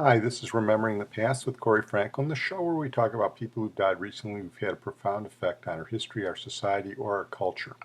Hi, this is Remembering the Past with Corey Franklin, the show where we talk about people who've died recently who've had a profound effect on our history, our society, or our culture.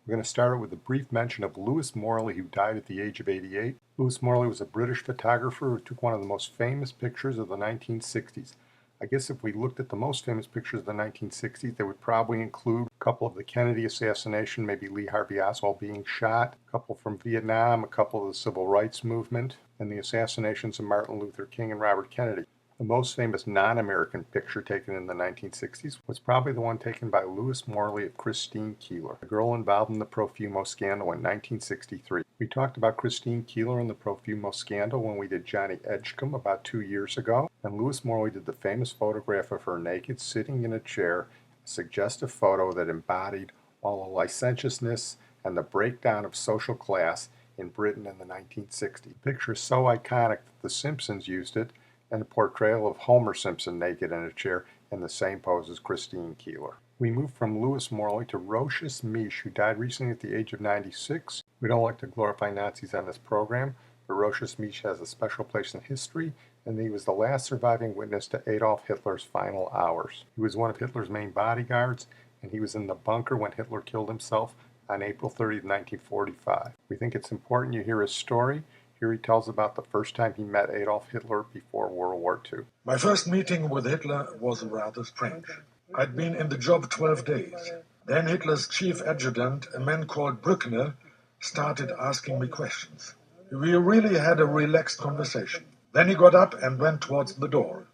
We're going to start out with a brief mention of Lewis Morley, who died at the age of 88. Lewis Morley was a British photographer who took one of the most famous pictures of the 1960s. I guess if we looked at the most famous pictures of the 1960s, they would probably include a couple of the Kennedy assassination, maybe Lee Harvey Oswald being shot, a couple from Vietnam, a couple of the civil rights movement, and the assassinations of Martin Luther King and Robert Kennedy. The most famous non-American picture taken in the 1960s was probably the one taken by Lewis Morley of Christine Keeler, a girl involved in the Profumo scandal in 1963. We talked about Christine Keeler and the Profumo scandal when we did Johnny Edgecombe about 2 years ago, and Lewis Morley did the famous photograph of her naked, sitting in a chair, a suggestive photo that embodied all the licentiousness and the breakdown of social class in Britain in the 1960s. The picture is so iconic that The Simpsons used it, and a portrayal of Homer Simpson naked in a chair in the same pose as Christine Keeler. We move from Lewis Morley to Rochus Misch, who died recently at the age of 96. We don't like to glorify Nazis on this program, but Rochus Misch has a special place in history, and he was the last surviving witness to Adolf Hitler's final hours. He was one of Hitler's main bodyguards, and he was in the bunker when Hitler killed himself on April 30, 1945. We think it's important you hear his story. Here he tells about the first time he met Adolf Hitler before World War II. My first meeting with Hitler was rather strange. I'd been in the job 12 days. Then Hitler's chief adjutant, a man called Brückner, started asking me questions. We really had a relaxed conversation. Then he got up and went towards the door.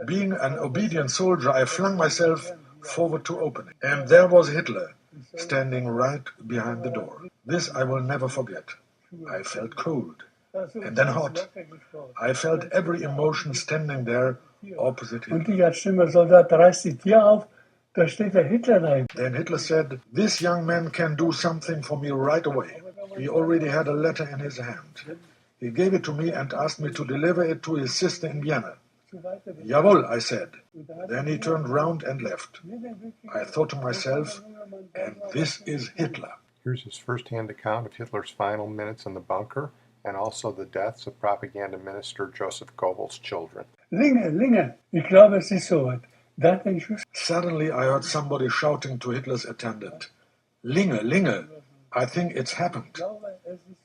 Being an obedient soldier, I flung myself forward to open it. And there was Hitler, standing right behind the door. This I will never forget. I felt cold, and then hot. I felt every emotion standing there opposite him. Und ich als schlimmer Soldat reiß die Tür auf, da steht der Hitler rein. Then Hitler said, "This young man can do something for me right away." He already had a letter in his hand. He gave it to me and asked me to deliver it to his sister in Vienna. Jawohl, I said. Then he turned round and left. I thought to myself, and this is Hitler. Here's his first-hand account of Hitler's final minutes in the bunker, and also the deaths of propaganda minister Joseph Goebbels' children. Linge, ich glaube, es ist so. Suddenly I heard somebody shouting to Hitler's attendant, Linge, I think it's happened.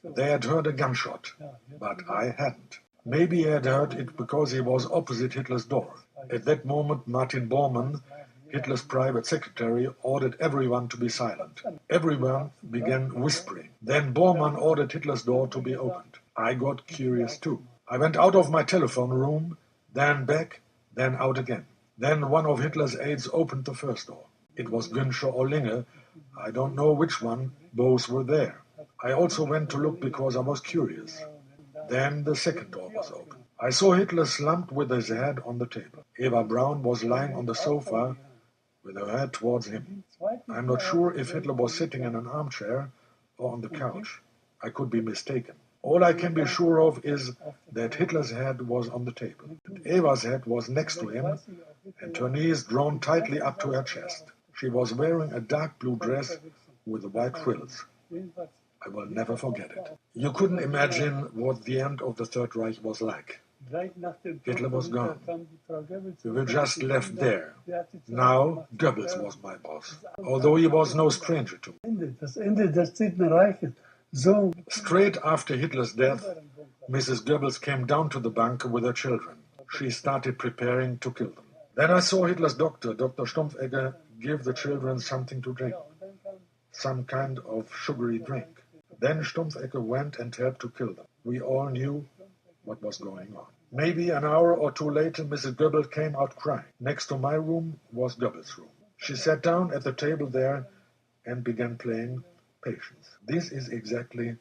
They had heard a gunshot, but I hadn't. Maybe he had heard it because he was opposite Hitler's door. At that moment, Martin Bormann, Hitler's private secretary, ordered everyone to be silent. Everyone began whispering. Then Bormann ordered Hitler's door to be opened. I got curious too. I went out of my telephone room, then back, then out again. Then one of Hitler's aides opened the first door. It was Günscher or Linge. I don't know which one. Both were there. I also went to look because I was curious. Then the second door was open. I saw Hitler slumped with his head on the table. Eva Braun was lying on the sofa with her head towards him. I'm not sure if Hitler was sitting in an armchair or on the couch. I could be mistaken. All I can be sure of is that Hitler's head was on the table. And Eva's head was next to him, and her knees drawn tightly up to her chest. She was wearing a dark blue dress with white frills. I will never forget it. You couldn't imagine what the end of the Third Reich was like. Hitler was gone. We were just left there. Now Goebbels was my boss, although he was no stranger to me. Das Ende des Dritten Reiches. So. Straight after Hitler's death, Mrs. Goebbels came down to the bunker with her children. She started preparing to kill them. Then I saw Hitler's doctor, Dr. Stumpfegger, give the children something to drink, some kind of sugary drink. Then Stumpfegger went and helped to kill them. We all knew what was going on. Maybe an hour or two later, Mrs. Goebbels came out crying. Next to my room was Goebbels' room. She sat down at the table there and began playing Patience. This is exactly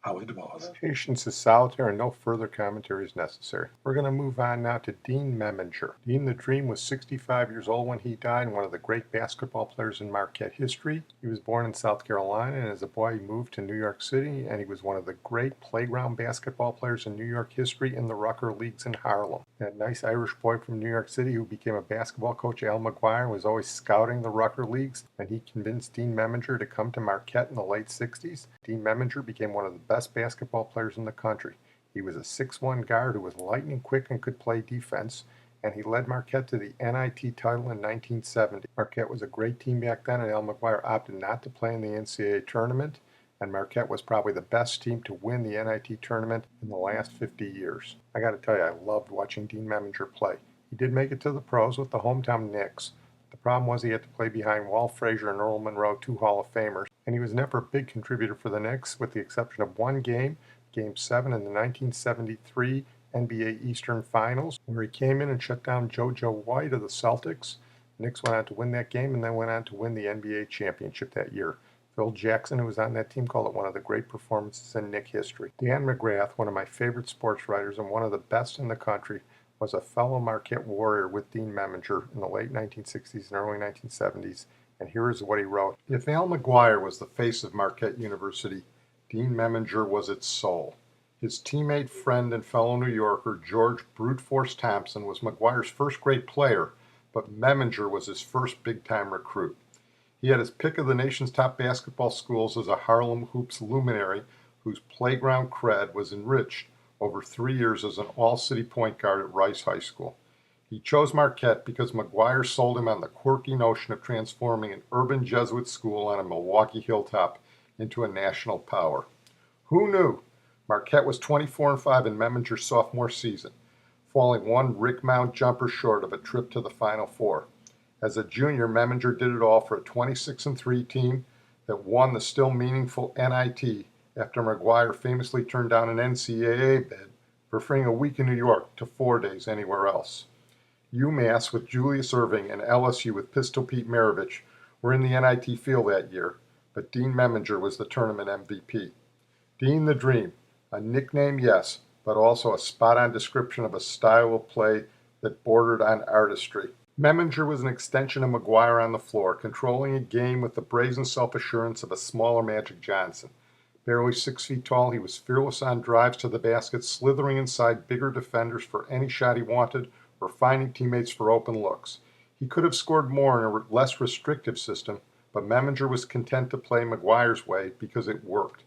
how it was. Patience is solitary and no further commentary is necessary. We're going to move on now to Dean Meminger. Dean the Dream was 65 years old when he died and one of the great basketball players in Marquette history. He was born in South Carolina, and as a boy he moved to New York City, and he was one of the great playground basketball players in New York history in the Rucker Leagues in Harlem. That nice Irish boy from New York City who became a basketball coach, Al McGuire, was always scouting the Rucker Leagues, and he convinced Dean Meminger to come to Marquette in the late 60s. Dean Meminger became one of the best basketball players in the country. He was a 6'1" guard who was lightning quick and could play defense, and he led Marquette to the NIT title in 1970. Marquette was a great team back then, and Al McGuire opted not to play in the NCAA tournament, and Marquette was probably the best team to win the NIT tournament in the last 50 years. I got to tell you, I loved watching Dean Meminger play. He did make it to the pros with the hometown Knicks. The problem was he had to play behind Walt Frazier and Earl Monroe, two Hall of Famers, and he was never a big contributor for the Knicks, with the exception of one game, Game 7 in the 1973 NBA Eastern Finals, where he came in and shut down JoJo White of the Celtics. The Knicks went on to win that game and then went on to win the NBA championship that year. Phil Jackson, who was on that team, called it one of the great performances in Knick history. Dan McGrath, one of my favorite sports writers and one of the best in the country, was a fellow Marquette Warrior with Dean Meminger in the late 1960s and early 1970s, and here is what he wrote. If Al McGuire was the face of Marquette University, Dean Meminger was its soul. His teammate, friend, and fellow New Yorker, George Brute Force Thompson, was McGuire's first great player, but Meminger was his first big-time recruit. He had his pick of the nation's top basketball schools as a Harlem Hoops luminary whose playground cred was enriched over 3 years as an all-city point guard at Rice High School. He chose Marquette because McGuire sold him on the quirky notion of transforming an urban Jesuit school on a Milwaukee hilltop into a national power. Who knew? Marquette was 24-5 in Meminger's sophomore season, falling one Rick Mount jumper short of a trip to the Final Four. As a junior, Meminger did it all for a 26-3 team that won the still meaningful NIT after McGuire famously turned down an NCAA bid, preferring a week in New York to 4 days anywhere else. UMass with Julius Erving and LSU with Pistol Pete Maravich were in the NIT field that year, but Dean Meminger was the tournament MVP. Dean the Dream, a nickname, yes, but also a spot-on description of a style of play that bordered on artistry. Meminger was an extension of McGuire on the floor, controlling a game with the brazen self-assurance of a smaller Magic Johnson. Barely 6 feet tall, he was fearless on drives to the basket, slithering inside bigger defenders for any shot he wanted or finding teammates for open looks. He could have scored more in a less restrictive system, but Meminger was content to play McGuire's way because it worked.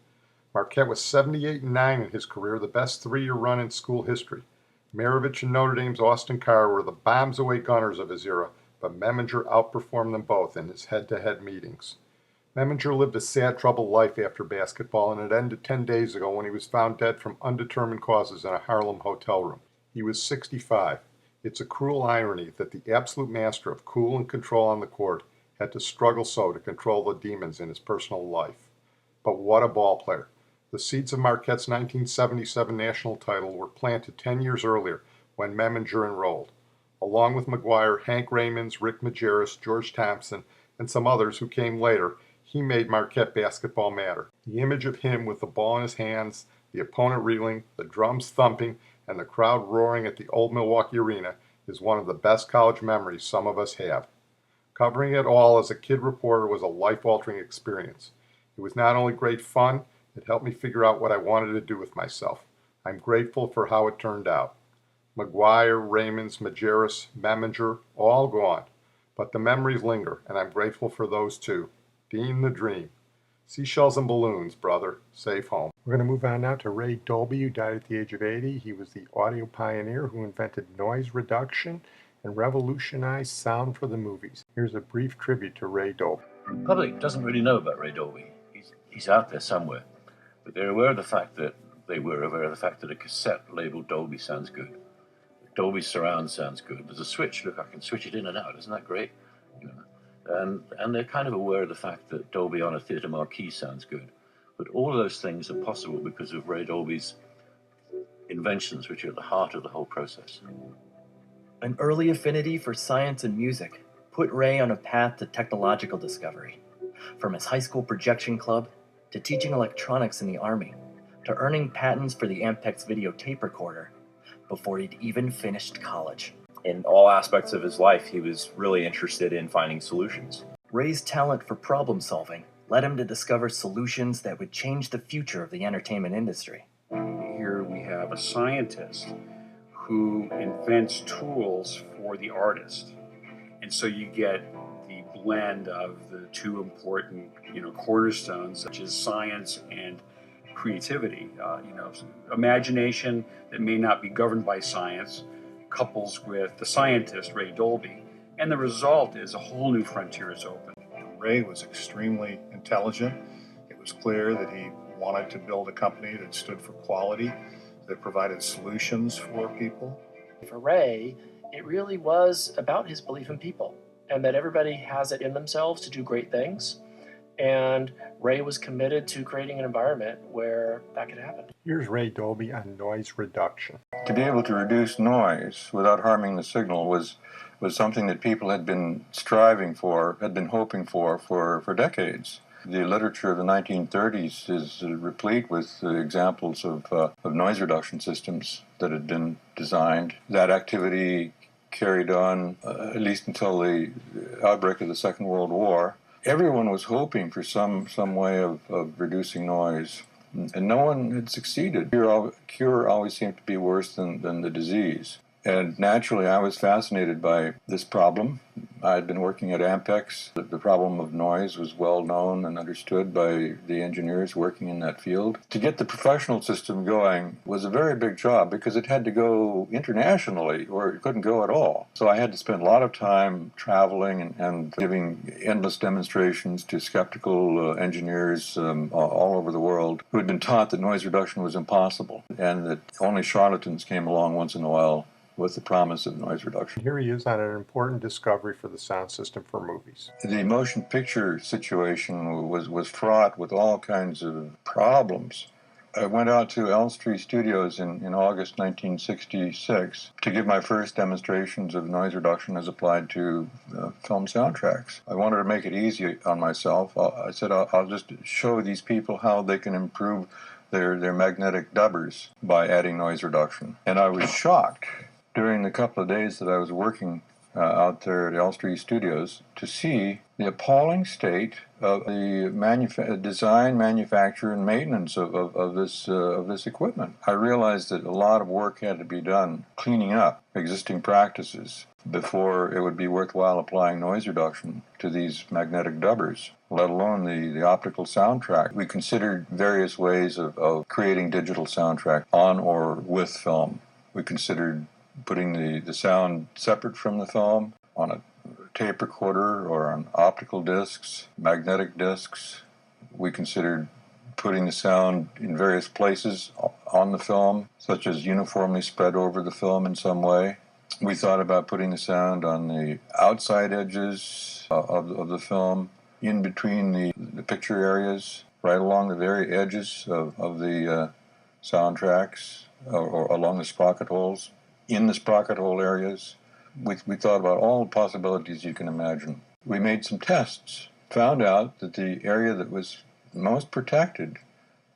Marquette was 78-9 in his career, the best 3-year run in school history. Maravich and Notre Dame's Austin Carr were the bombs-away gunners of his era, but Meminger outperformed them both in his head-to-head meetings. Meminger lived a sad, troubled life after basketball, and it ended 10 days ago when he was found dead from undetermined causes in a Harlem hotel room. He was 65. It's a cruel irony that the absolute master of cool and control on the court had to struggle so to control the demons in his personal life. But what a ball player. The seeds of Marquette's 1977 national title were planted 10 years earlier when Meminger enrolled. Along with McGuire, Hank Raymonds, Rick Majerus, George Thompson, and some others who came later, he made Marquette basketball matter. The image of him with the ball in his hands, the opponent reeling, the drums thumping, and the crowd roaring at the old Milwaukee Arena is one of the best college memories some of us have. Covering it all as a kid reporter was a life-altering experience. It was not only great fun, it helped me figure out what I wanted to do with myself. I'm grateful for how it turned out. McGuire, Raymonds, Majerus, Meminger, all gone. But the memories linger, and I'm grateful for those too. Dean the Dream. Seashells and balloons, brother. Safe home. We're going to move on now to Ray Dolby, who died at the age of 80. He was the audio pioneer who invented noise reduction and revolutionized sound for the movies. Here's a brief tribute to Ray Dolby. The public doesn't really know about Ray Dolby. He's out there somewhere. But they're aware of the fact that a cassette labeled Dolby sounds good. Dolby surround sounds good. There's a switch. Look, I can switch it in and out. Isn't that great? You know, and they're kind of aware of the fact that Dolby on a theater marquee sounds good. But all of those things are possible because of Ray Dolby's inventions, which are at the heart of the whole process. An early affinity for science and music put Ray on a path to technological discovery. From his high school projection club, to teaching electronics in the Army, to earning patents for the Ampex videotape recorder, before he'd even finished college. In all aspects of his life, he was really interested in finding solutions. Ray's talent for problem solving led him to discover solutions that would change the future of the entertainment industry. Here we have a scientist who invents tools for the artist. And so you get the blend of the two important, cornerstones, such as science and creativity, imagination that may not be governed by science, couples with the scientist, Ray Dolby, and the result is a whole new frontier is open. Ray was extremely intelligent. It was clear that he wanted to build a company that stood for quality, that provided solutions for people. For Ray, it really was about his belief in people and that everybody has it in themselves to do great things. And Ray was committed to creating an environment where that could happen. Here's Ray Dolby on noise reduction. To be able to reduce noise without harming the signal was something that people had been striving for, had been hoping for decades. The literature of the 1930s is replete with examples of noise reduction systems that had been designed. That activity carried on at least until the outbreak of the Second World War. Everyone was hoping for some way of reducing noise, and no one had succeeded. Cure always seemed to be worse than the disease. And naturally, I was fascinated by this problem. I had been working at Ampex. The problem of noise was well known and understood by the engineers working in that field. To get the professional system going was a very big job because it had to go internationally or it couldn't go at all. So I had to spend a lot of time traveling and giving endless demonstrations to skeptical engineers all over the world who had been taught that noise reduction was impossible and that only charlatans came along once in a while with the promise of noise reduction. Here he is on an important discovery for the sound system for movies. The motion picture situation was fraught with all kinds of problems. I went out to Elstree Studios in August 1966 to give my first demonstrations of noise reduction as applied to film soundtracks. I wanted to make it easy on myself. I said, I'll just show these people how they can improve their magnetic dubbers by adding noise reduction. And I was shocked during the couple of days that I was working out there at Elstree Studios to see the appalling state of the design, manufacture, and maintenance of this equipment. I realized that a lot of work had to be done cleaning up existing practices before it would be worthwhile applying noise reduction to these magnetic dubbers, let alone the optical soundtrack. We considered various ways of creating digital soundtrack on or with film. We considered putting the sound separate from the film on a tape recorder or on optical discs, magnetic discs. We considered putting the sound in various places on the film, such as uniformly spread over the film in some way. We thought about putting the sound on the outside edges of the film, in between the picture areas, right along the very edges of the soundtracks, or along the sprocket holes, in the sprocket hole areas. We thought about all the possibilities you can imagine. We made some tests, found out that the area that was most protected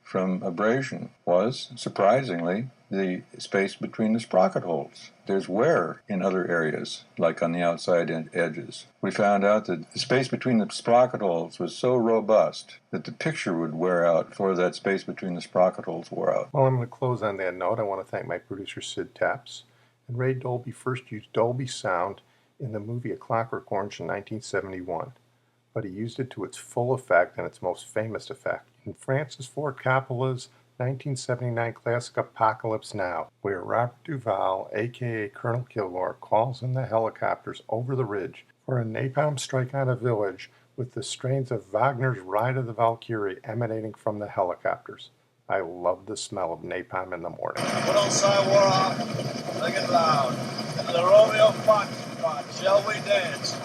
from abrasion was, surprisingly, the space between the sprocket holes. There's wear in other areas, like on the outside edges. We found out that the space between the sprocket holes was so robust that the picture would wear out before that space between the sprocket holes wore out. Well, I'm going to close on that note. I want to thank my producer, Sid Taps. And Ray Dolby first used Dolby sound in the movie A Clockwork Orange in 1971, but he used it to its full effect and its most famous effect in Francis Ford Coppola's 1979 classic Apocalypse Now, where Robert Duvall, aka Colonel Kilgore, calls in the helicopters over the ridge for a napalm strike on a village with the strains of Wagner's Ride of the Valkyrie emanating from the helicopters. I love the smell of napalm in the morning. Put on Warhawk, make it loud. And the Romeo Fox, shall we dance?